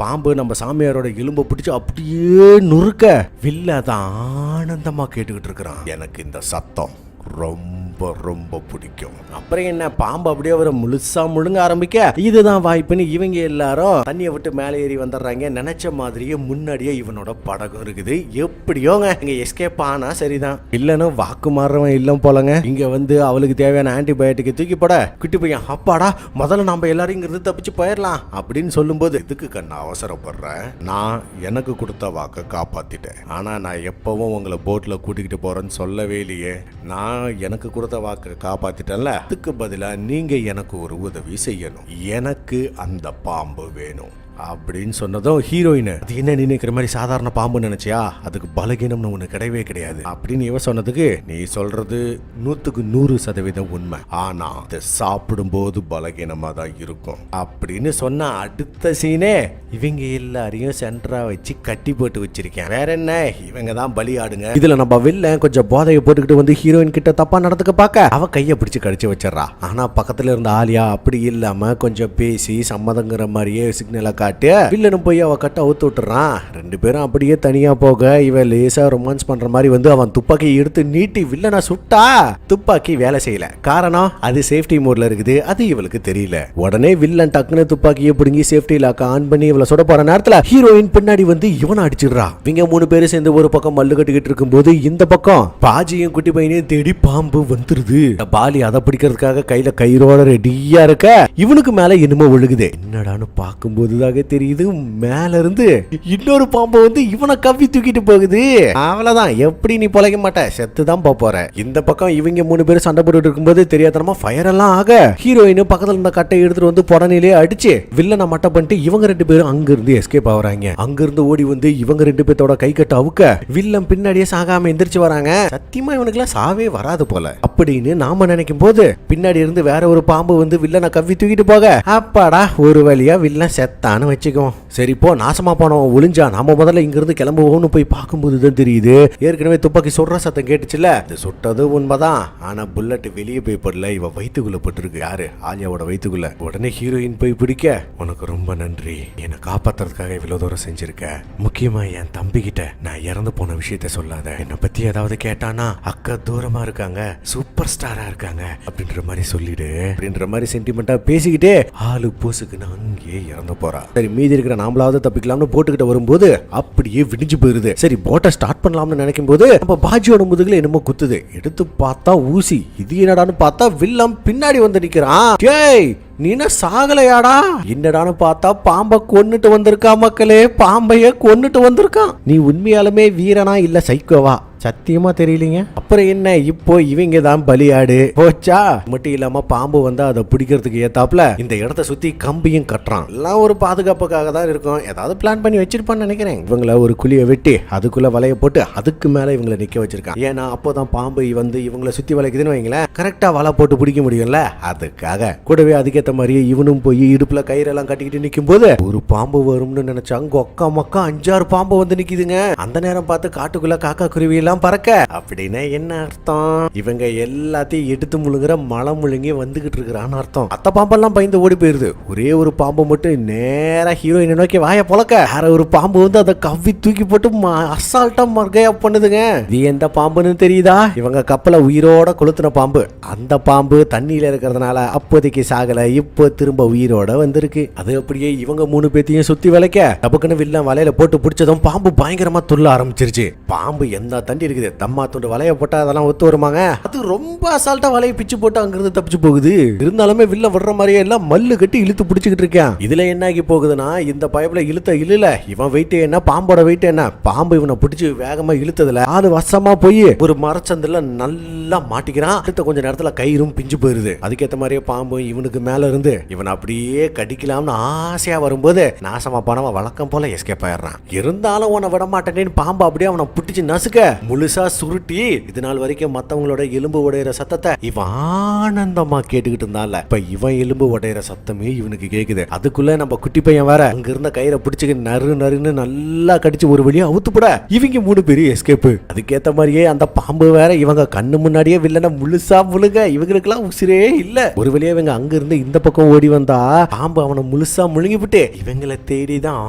பாம்பு நம்ம சாமியாரோட எலும்பை பிடிச்சு அப்படியே நுறுக்க, வில்லதான் ஆனந்தமா கேட்டுக்கிட்டு இருக்கிறான். எனக்கு இந்த சத்தம் ரொம்ப ரொம்ப பிடிக்கும். அப்புறம் என்ன, பாம்பு அப்படியே அவரை முழுசா முழுங்க ஆரம்பிக்க, இதுதான் வாய்ப்புன்னு இவங்க எல்லாரும் தண்ணியை விட்டு மேலே ஏறி வந்துடுறாங்க. நினைச்ச மாதிரியே முன்னாடியே இவனோட படகம் இருக்குது. எப்படியோங்க இங்க எஸ்கேப் ஆனா சரிதான். இல்லனும் வாக்கு மாறுறவன் இல்லம் போலங்க. இங்க வந்து அவளுக்கு தேவையான ஆன்டிபயோட்டிக் தூக்கி போட, குட்டி பையன் அப்பாடா முதல்ல நம்ம எல்லாரும் இங்க இருந்து தப்பிச்சு போயிடலாம் அப்படின்னு சொல்லும் போது, இதுக்கு கண்ணா அவசரப்படுறேன், நான் எனக்கு கொடுத்த வாக்க காப்பாத்திட்டேன். ஆனா நான் எப்பவும் உங்களை போட்ல கூட்டிக்கிட்டு போறேன்னு சொல்லவே இல்லையே. நான் எனக்கு கொடுத்த வாக்கு காப்பாத்திட்டேன்ல, அதுக்கு பதிலா நீங்க எனக்கு ஒரு உதவி செய்யணும். எனக்கு அந்த பாம்பு வேணும் அப்படின்னு சொன்னதும் ஹீரோயின், அது என்ன நினைக்கிற மாதிரி சாதாரண பாம்பு நினைச்சியா, அதுக்கு பலகீனம்னு ஒண்ணு கிடையவே கிடையாது அப்படின்னு இவ சொன்னதுக்கு, நீ சொல்றது 100% உண்மை, ஆனா அதை சாப்பிடும் போது பலகீனமா தான் இருக்கும் அப்படின்னு சொன்ன அடுத்த சீனே இவங்க எல்லாரையும் சென்டரா வச்சு கட்டி போட்டு வச்சிருக்கேன். வேற என்ன, இவங்க தான் பலியாடுங்க. இதுல நம்ம வெளில கொஞ்சம் போதையை போட்டுக்கிட்டு வந்து ஹீரோயின் கிட்ட தப்பா நடந்துக்க பார்க்க, அவ கையை பிடிச்சு கடிச்சு வச்சிடறா. ஆனா பக்கத்துல இருந்த ஆலியா அப்படி இல்லாம கொஞ்சம் பேசி சம்மதங்கிற மாதிரியே சிக்னலை காட்டி வில்லனும் போய் அவ கட்ட அவுத்து விட்டுறான். 2 பேரும் அப்படியே தனியா போக, இவ லேசா ரொமான்ஸ் பண்ற மாதிரி வந்து அவன் துப்பாக்கி எடுத்து நீட்டி வில்லனை சுட்டா, துப்பாக்கி வேலை செய்யல. காரணம் அது சேஃப்டி மோட்ல இருக்குது, அது இவளுக்கு தெரியல. உடனே வில்லன் டக்குன்னு துப்பாக்கியை பிடுங்கி சேஃப்டி லாக்க ஆன் பண்ணி இவளை சுட போற நேரத்துல ஹீரோயின் பின்னாடி வந்து இவனை அடிச்சிடுறா. இவங்க 3 பேரும் சேர்ந்து ஒரு பக்கம் மல்லு கட்டிக்கிட்டு இருக்கும் போது இந்த பக்கம் பாஜியும் குட்டி பையனையும் தேடி பாம்பு வந்துருது. பாலி அதை பிடிக்கிறதுக்காக கையில கயிறோட ரெடியா இருக்க, இவனுக்கு மேல என்னமோ விழுகுது. என்னடான்னு பார்க்கும்போதுதாக தெரியுது, மேல இருந்து இன்னொரு பாம்பு வந்து இவனை கவ்வி தூக்கிட்டு போகுது. அவ்வளவுதான், எப்படி நீ பொழைக்க மாட்ட, செத்து தான் போற. இந்த பக்கம் இவங்க 3 பேரும் சண்டை போட்டு இருக்கும்போது தெரியாதனமா ஃபயர் எல்லாம் ஆக, ஹீரோயின் பக்கத்துல இருந்த கட்டை எடுத்துட்டு வந்து புடனிலே அடிச்சு வில்லனை மட்டை பண்ணிட்டு இவங்க 2 பேரும் அங்க இருந்து எஸ்கேப் ஆகுறாங்க. அங்க இருந்து ஓடி வந்து இவங்க 2 பேத்தோட கை கட்ட அவுக்க, வில்லன் பின்னாடியே சாகாம எந்திரிச்சு வராங்க. சத்தியமா இவனுக்குலாம் சாவே வராது போல அப்படின்னு நாம நினைக்கும் போது, பின்னாடி இருந்து வேற ஒரு பாம்பு வந்து வில்லனை கவ்வி தூக்கிட்டு போக, அப்பாடா ஒரு வழியா வில்லன் செத்தான் தானே வச்சுக்கோம். சரி இப்போ நாசமா போனவன் ஒளிஞ்சா நாம முதல்ல இங்க இருந்து கிளம்புவோம்னு போய் பார்க்கும்போதுதான் தெரியுது ஏற்கனவே துப்பாக்கி சுடுற சத்தம் கேட்டுச்சுல. இது சுட்டது உண்மைதான், ஆனா புல்லட் வெளியே போய் படல, இவ வயிற்றுக்குள்ள பட்டிருக்கு. யாரு? ஆலியாவோட வயிற்றுக்குள்ள. உடனே ஹீரோயின் போய் பிடிக்க, உனக்கு ரொம்ப நன்றி, என்னை காப்பாத்துறதுக்காக இவ்வளவு தூரம் செஞ்சிருக்க. முக்கியமா என் தம்பி கிட்ட நான் இறந்து போன விஷயத்த சொல்லாத, என்னை பத்தி ஏதாவது கேட்டானா அக்கா தூரமா இருக்காங்க, சூப்பர் ஸ்டாரா இருக்காங்க அப்படின்ற மாதிரி சொல்லிடு அப்படின்ற மாதிரி சென்டிமெண்டா பேசிக்கிட்டே ஆளு பூசுக்கு நான் அங்கேயே இறந்து போறா. சரி மீதி இருக்கிற நாமளாவது தப்பிக்கலாம்னு போட்டுக்கிட்ட வரும்போது அப்படியே விடிஞ்சு போயிருது. சரி போட்டை ஸ்டார்ட் பண்ணலாம்னு நினைக்கும் போது நம்ம பாஜியோட முதுகுல என்னமோ குத்துது. எடுத்து பார்த்தா ஊசி. இது என்னடான்னு பார்த்தா வில்லம் பின்னாடி வந்து நிக்கிறான். டேய் நீன சாகலையாடா? என்னடான்னு பார்த்தா பாம்பை கொன்னுட்டு வந்திருக்கா மக்களே, பாம்பைய கொன்னுட்டு வந்திருக்கான். நீ உண்மையாலுமே வீரனா இல்ல சைக்கோவா சத்தியமா தெரியலீங்க. அப்புறம் என்ன, இப்போ இவங்க தான் பலியாடு போச்சா. மட்டும் இல்லாம பாம்பு வந்து அதை பிடிக்கிறதுக்கு ஏத்தாப்புல இந்த இடத்த சுத்தி கம்பியும் கட்டுறான். எல்லாம் ஒரு பாதுகாப்புக்காக தான் இருக்கும், ஏதாவது பிளான் பண்ணி வச்சிருப்பான்னு நினைக்கிறேன். இவங்கள ஒரு குழியை வெட்டி அதுக்குள்ள வலைய போட்டு அதுக்கு மேல இவங்களை நிக்க வச்சிருக்கான். ஏன்னா அப்போதான் பாம்பு வந்து இவங்களை சுத்தி வளைக்குதுன்னு வைங்களேன், கரெக்டா வலை போட்டு பிடிக்க முடியும்ல. அதுக்காக கூடவே அதுக்கேற்ற மாதிரியே இவனும் போய் இடுப்புல கயிறெல்லாம் கட்டிக்கிட்டு நிற்கும் போது ஒரு பாம்பு வரும்னு நினைச்சாங்க. ஒக்கா மக்கா 5-6 பாம்பு வந்து நிக்குதுங்க. அந்த நேரம் பார்த்து காட்டுக்குள்ள காக்கா குருவி பறக்க. அப்படின்னா என்ன அர்த்தம்? இவங்க எல்லாத்தையும் எடுத்து முழுங்குற மலை முழுங்கி வந்துகிட்டு இருக்கிறான்னு அர்த்தம். அத்த பாம்பெல்லாம் பயந்து ஓடி போயிருது. ஒரே ஒரு பாம்பு மட்டும் நேரா ஹீரோயினை நோக்கி வாய பொழக்க, வேற ஒரு பாம்பு வந்து அதை கவ்வி தூக்கி போட்டு அசால்ட்டா மர்கையா பண்ணுதுங்க. இது எந்த பாம்புன்னு தெரியுதா? இவங்க கப்பலை உயிரோட கொளுத்துன பாம்பு. அந்த பாம்பு தண்ணியில இருக்கிறதுனால அப்போதைக்கு சாகல, இப்போ திரும்ப உயிரோட வந்திருக்கு. அது அப்படியே இவங்க 3 பேத்தையும் சுத்தி வளைக்க டபக்குன்னு வில்ல வலையில போட்டு பிடிச்சதும் பாம்பு பயங்கரமா துள்ள ஆரம்பிச்சிருச்சு. பாம்பு எந்த தண்டி இருக்குது, தம்மா துண்டு வலைய போட்டா அதெல்லாம் ஒத்து வருமாங்க? அது ரொம்ப அசால்ட்டா வலையை பிச்சு போட்டு அங்கிருந்து தப்பிச்சு போகுது. இருந்தாலுமே வில்ல விடுற மாதிரியே எல்லாம் மல்லு கட்டி இழுத்து பிடிச்சிக்கிட்டு இருக்கேன். இதுல என்ன ஆகி போகுதுன்னா, இந்த பைப்ல இழுல இவன் வெயிட் என்ன, பாம்போட வெயிட் என்ன, பாம்பு இவனை பிடிச்சி வேகமா இழுத்ததுல ஆளு வசமா போய் ஒரு மரச்சந்தில நல்லா மாட்டிக்கிறான். அடுத்த கொஞ்ச நேரத்துல கயிறும் பிஞ்சு போயிருது. அதுக்கேற்ற மாதிரியே பாம்பு இவனுக்கு மேல இருந்து இவன் அப்படியே கடிக்கலாம்னு ஆசையா வரும்போது நாசமா போனவன் வழக்கம் போல எஸ்கேப் ஆயிடுறான். இருந்தாலும் உன்னை விட மாட்டேன்னு பாம்பு அப்படியே அவனை பிடிச்சு நசுக்க முழுசா சுருட்டி இது நாள் வரைக்கும் மத்தவங்களோட எலும்பு உடையிற சத்தத்தை இவன் ஆனந்தமா கேட்டுக்கிட்டு இருந்தான்ல, இப்ப இவன் எலும்பு உடையிற சத்தமே இவனுக்கு கேக்குது. அதுக்குள்ள நம்ம குட்டி பையன் வேற அங்க இருந்த கயிறை பிடிச்சு நறுன்னு நல்லா கடிச்சு ஒரு வழியா அவுத்துப்பட இவங்க 3 பேரும் எஸ்கேப். அதுக்கேத்த மாதிரியே அந்த பாம்பு வேற இவங்க கண்ணு முன்னாடியே வில்லனை முழுசா முழுக, இவங்களுக்கு எல்லாம் உசிரே இல்ல. ஒரு வழியா இவங்க அங்க இருந்து இந்த பக்கம் ஓடி வந்தா பாம்பு அவனை முழுசா முழுங்கி விட்டு இவங்களை தேடிதான்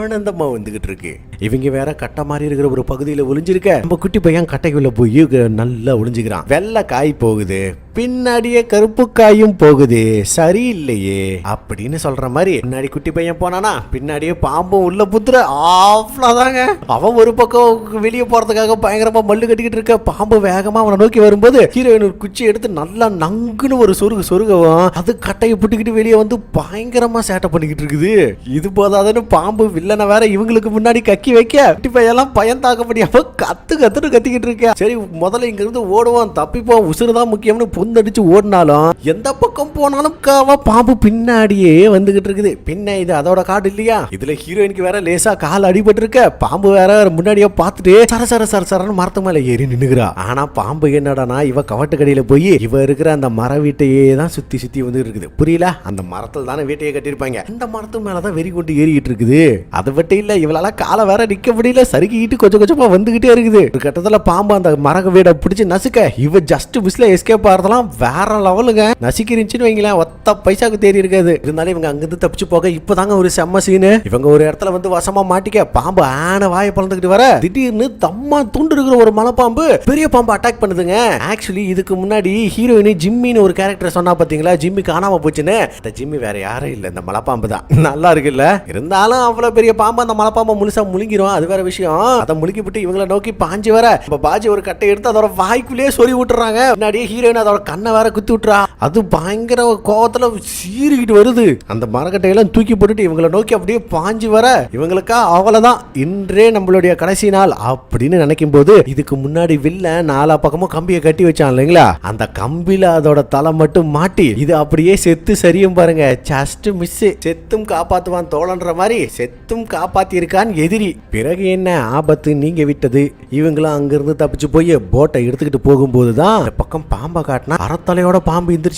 ஆனந்தமா வந்துகிட்டு இருக்கு. இவங்க வேற கட்ட மாதிரி இருக்கிற ஒரு பகுதியில ஒளிஞ்சிருக்க நம்ம குட்டி பையன் கட்டைக்குள்ள போய் நல்லா ஒளிஞ்சுக்கிறான். வெள்ளை காய் போகுது, பின்னாடியே கருப்பு காயும் போகுது, சரியில்லையே அப்படின்னு சொல்ற மாதிரி முன்னாடி குட்டி பையன் போனானா பின்னாடியே பாம்பும் உள்ள புத்துற. அவ்வளவுதாங்க. அவன் ஒரு பக்கம் வெளியே போறதுக்காக பயங்கரமா மல்லு கட்டிக்கிட்டு இருக்க. பாம்பு வேகமா அவனை நோக்கி வரும்போது ஹீரோயின் ஒரு குச்சி எடுத்து நல்லா நங்குன்னு ஒரு சொருகவும் அது கட்டையை புட்டிக்கிட்டு வெளியே வந்து பயங்கரமா சேட்டை பண்ணிக்கிட்டு இருக்குது. இது போதாதுன்னு பாம்பு வில்லனை வேற இவங்களுக்கு முன்னாடி கக்கி வைக்க குட்டி பையன் எல்லாம் பயம் தாக்க முடியாம கத்துன்னு கத்திக்கிட்டு இருக்க. சரி முதல்ல இங்க இருந்து ஓடுவான், தப்பிப்போம், உசுறுதான் முக்கியம்னு புந்தடிச்சு ஓடினாலும் எந்த பக்கம் போனாலும் பாம்பு பின்னாடியே வந்துகிட்டு இருக்குது. பின்ன இது அதோட காடு இல்லையா? இதுல ஹீரோயினுக்கு வேற லேசா கால் அடிபட்டு இருக்க. பாம்பு வேற முன்னாடியே பார்த்துட்டு சரசரன்னு மரத்து மேல ஏறி நின்னுகிறா. ஆனா பாம்பு என்னடானா இவ கவட்டு கடையில போய் இவ இருக்கிற அந்த மர வீட்டையே தான் சுத்தி வந்து இருக்குது. புரியல? அந்த மரத்துல தானே வீட்டையே கட்டிருப்பாங்க. அந்த மரத்து மேலதான் வெறி கொண்டு ஏறிட்டு இருக்குது. அதை விட்டு இல்ல இவளால காலை வேற நிக்க முடியல, சறுக்கிட்டு கொஞ்சமா வந்துகிட்டே இருக்குது. ஒரு கட்டத்துல பாம்பு அந்த மரக வீட பிடிச்சு நசுக்க இவ ஜஸ்ட் மிஸ்ல எஸ்கேப் ஆறதெல்லாம் வேற லெவலுங்க. நசுக்கிருந்துச்சுன்னு வைங்களேன், ஒத்த பைசாக்கு தேறி இருக்காது. இருந்தாலும் இவங்க அங்கிருந்து தப்பிச்சு போக இப்பதாங்க ஒரு செம்ம சீனு. இவங்க ஒரு இடத்துல வந்து வசமா மாட்டிக்க பாம்பு ஆன வாயை பழந்துக்கிட்டு வர திடீர்னு தம்மா துண்டு இருக்கிற ஒரு மலைப்பாம்பு பெரிய பாம்பு அட்டாக் பண்ணுதுங்க. ஆக்சுவலி இதுக்கு முன்னாடி ஹீரோயினி ஜிம்மின்னு ஒரு கேரக்டர் சொன்னா பாத்தீங்களா, ஜிம்மி காணாம போச்சுன்னு. அந்த ஜிம்மி வேற யாரும் இல்ல, இந்த மலைப்பாம்பு தான். நல்லா இருக்குல்ல? இருந்தாலும் அவ்வளவு பெரிய பாம்பு அந்த மலைப்பாம்பை முழுசா முழுங்கிரும், அது வேற விஷயம். அதை முழுக்கி விட்டு இவங்களை நோக்கி பாஞ்சு வர பாஜி ஒரு கட்டை எடுத்து அதோட வாய்க்குள்ளேயே சொறி விட்டுறாங்க. முன்னாடியே ஹீரோயின் அதோட கண்ணை வேற குத்தி விட்டுறா. அது பயங்கர கோவத்துல சீறிக்கிட்டு வருது. அந்த மரக்கட்டையெல்லாம் தூக்கி போட்டுட்டு இவங்களை நோக்கி அப்படியே பாஞ்சு வர இவங்களுக்கா அவ்வளவுதான், இன்றே நம்மளுடைய கடைசி நாள் அப்படின்னு நினைக்கும் போது இதுக்கு முன்னாடி வில்ல 4 பக்கமும் கம்பியை கட்டி வச்சான் இல்லைங்களா, அந்த கம்பியில அதோட தலை மட்டும் மாட்டி இது அப்படியே செத்து சரியும் பாருங்க. Just miss. செத்தும் காப்பாத்துவான் தோழன்ற மாதிரி செத்தும் காப்பாத்தி இருக்கான் எதிரி. பிறகு என்ன ஆபத்து நீங்க விட்டது. இவங்களும் அங்கிருந்து தப்பிச்சு போய் போட்டை எடுத்துக்கிட்டு போகும்போதுதான் இந்த பக்கம் பாம்பை காட்டினா அறத்தலையோட பாம்பு எந்திரிச்சு